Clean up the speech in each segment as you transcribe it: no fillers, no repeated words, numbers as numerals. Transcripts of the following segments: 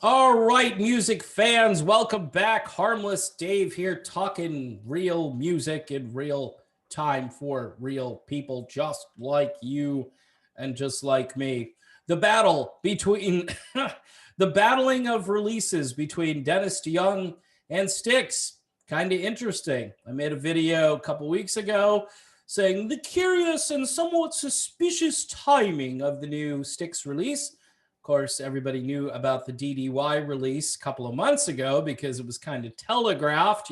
All right, music fans, welcome back. Harmless Dave here, talking real music in real time for real people just like you and just like me. The battle between the battling of releases between Dennis DeYoung and Styx. Kind of interesting. I made a video a couple weeks ago saying the curious and somewhat suspicious timing of the new Styx release. Of course, everybody knew about the DDY release a couple of months ago because it was kind of telegraphed,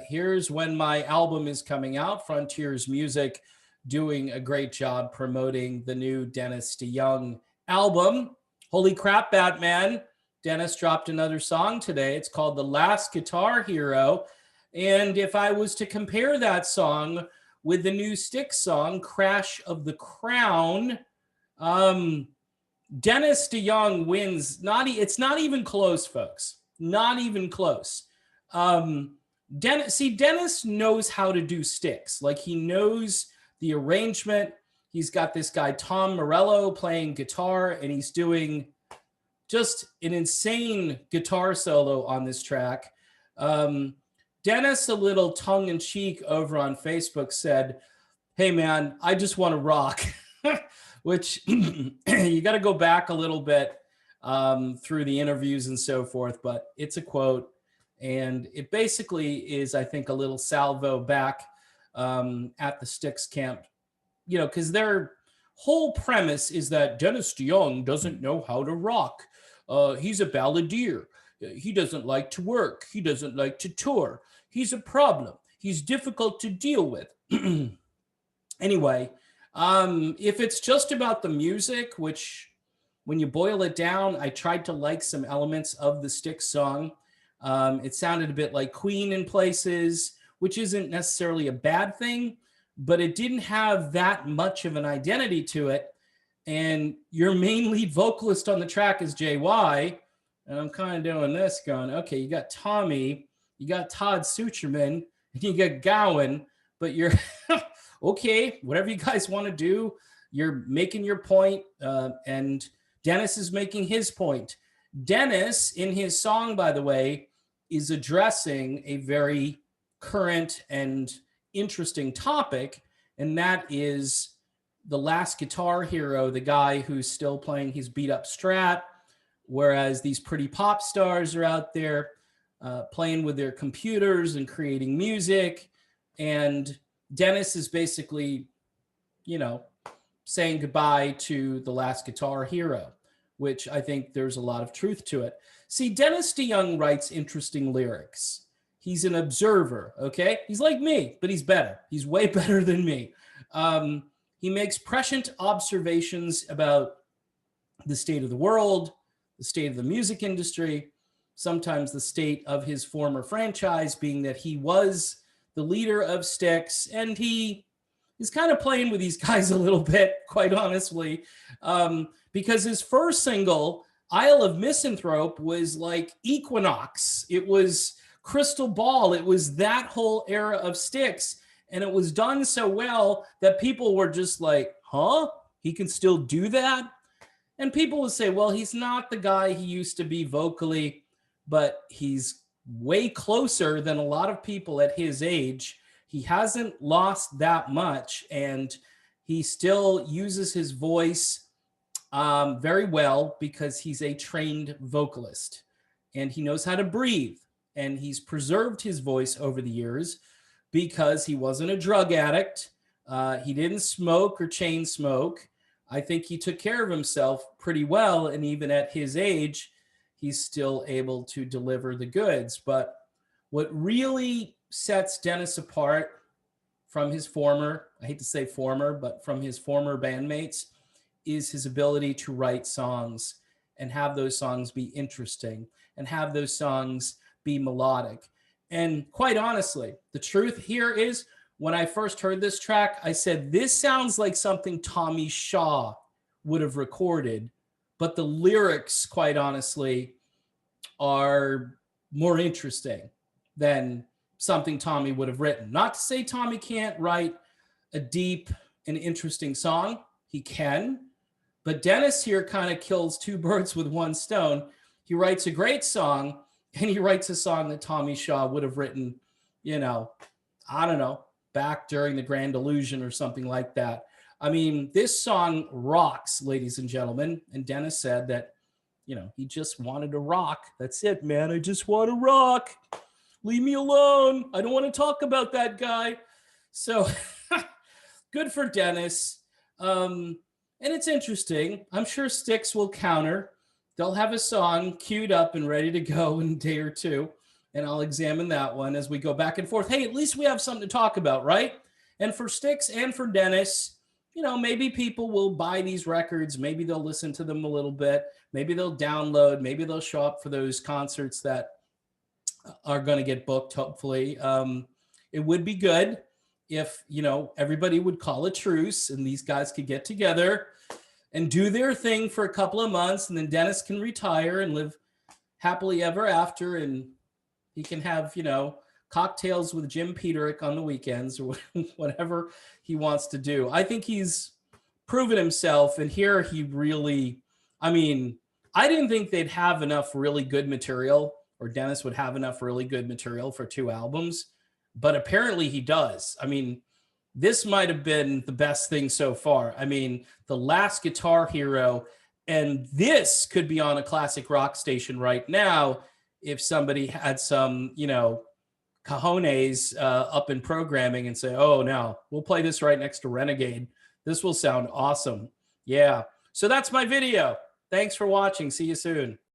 here's when my album is coming out. Frontiers Music doing a great job promoting the new Dennis DeYoung album. Holy crap, Batman. Dennis dropped another song today. It's called The Last Guitar Hero. And if I was to compare that song with the new Styx song, Crash of the Crown, Dennis DeYoung wins. It's not even close, folks. Not even close. Dennis knows how to do Styx. Like, he knows the arrangement. He's got this guy, Tom Morello, playing guitar, and he's doing just an insane guitar solo on this track. Dennis, a little tongue-in-cheek over on Facebook, said, "Hey, man, I just want to rock." Which you got to go back a little bit through the interviews and so forth, but it's a quote. And it basically is, I think, a little salvo back at the Styx camp, because their whole premise is that Dennis DeYoung doesn't know how to rock. He's a balladeer. He doesn't like to work. He doesn't like to tour. He's a problem. He's difficult to deal with. Anyway, if it's just about the music, which when you boil it down, I tried to like some elements of the Styx song. It sounded a bit like Queen in places, which isn't necessarily a bad thing, but it didn't have that much of an identity to it. And your main lead vocalist on the track is JY. And I'm kind of doing this going, okay, you got Tommy, you got Todd Sucherman, and you got Gowan, but you're okay, whatever you guys want to do, you're making your point, and Dennis is making his point. Dennis, in his song, by the way, is addressing a very current and interesting topic, and that is the last guitar hero, the guy who's still playing his beat-up Strat, whereas these pretty pop stars are out there playing with their computers and creating music, and Dennis is basically, saying goodbye to the last guitar hero, which I think there's a lot of truth to it. See, Dennis DeYoung writes interesting lyrics. He's an observer, okay? He's like me, but he's better. He's way better than me. He makes prescient observations about the state of the world, the state of the music industry, sometimes the state of his former franchise, being that he was the leader of Styx, and he's kind of playing with these guys a little bit, quite honestly, because his first single, Isle of Misanthrope, was like Equinox. It was Crystal Ball. It was that whole era of Styx, and it was done so well that people were just like, huh? He can still do that? And people would say, well, he's not the guy he used to be vocally, but he's way closer than a lot of people at his age. He hasn't lost that much, and he still uses his voice very well because he's a trained vocalist, and he knows how to breathe, and he's preserved his voice over the years because he wasn't a drug addict. He didn't smoke or chain smoke. I think he took care of himself pretty well, and even at his age, he's still able to deliver the goods. But what really sets Dennis apart from his former, I hate to say former, but from his former bandmates, is his ability to write songs and have those songs be interesting and have those songs be melodic. And quite honestly, the truth here is, when I first heard this track, I said, this sounds like something Tommy Shaw would have recorded, but the lyrics, quite honestly, are more interesting than something Tommy would have written. Not to say Tommy can't write a deep and interesting song. He can. But Dennis here kind of kills two birds with one stone. he writes a great song, and he writes a song that Tommy Shaw would have written, you know, I don't know, back during the Grand Illusion or something like that. I mean, this song rocks, ladies and gentlemen. And Dennis said that, you know, he just wanted to rock. That's it, man. I just want to rock. Leave me alone. I don't want to talk about that guy. So good for Dennis. And it's interesting. I'm sure Styx will counter. They'll have a song queued up and ready to go in a day or two. And I'll examine that one as we go back and forth. Hey, at least we have something to talk about, right? And for Styx and for Dennis, you know, maybe people will buy these records. Maybe they'll listen to them a little bit. Maybe they'll download. Maybe they'll show up for those concerts that are going to get booked, hopefully. It would be good if, you know, everybody would call a truce and these guys could get together and do their thing for a couple of months, and then Dennis can retire and live happily ever after, and he can have, you know, cocktails with Jim Peterick on the weekends or whatever he wants to do. I think he's proven himself, and here he really, I mean, I didn't think they'd have enough really good material, or Dennis would have enough really good material for 2 albums, but apparently he does. I mean, this might have been the best thing so far. I mean, The Last Guitar Hero, and this could be on a classic rock station right now if somebody had some, you know, cojones up in programming and say, oh, no, we'll play this right next to Renegade. This will sound awesome. Yeah. So that's my video. Thanks for watching. See you soon.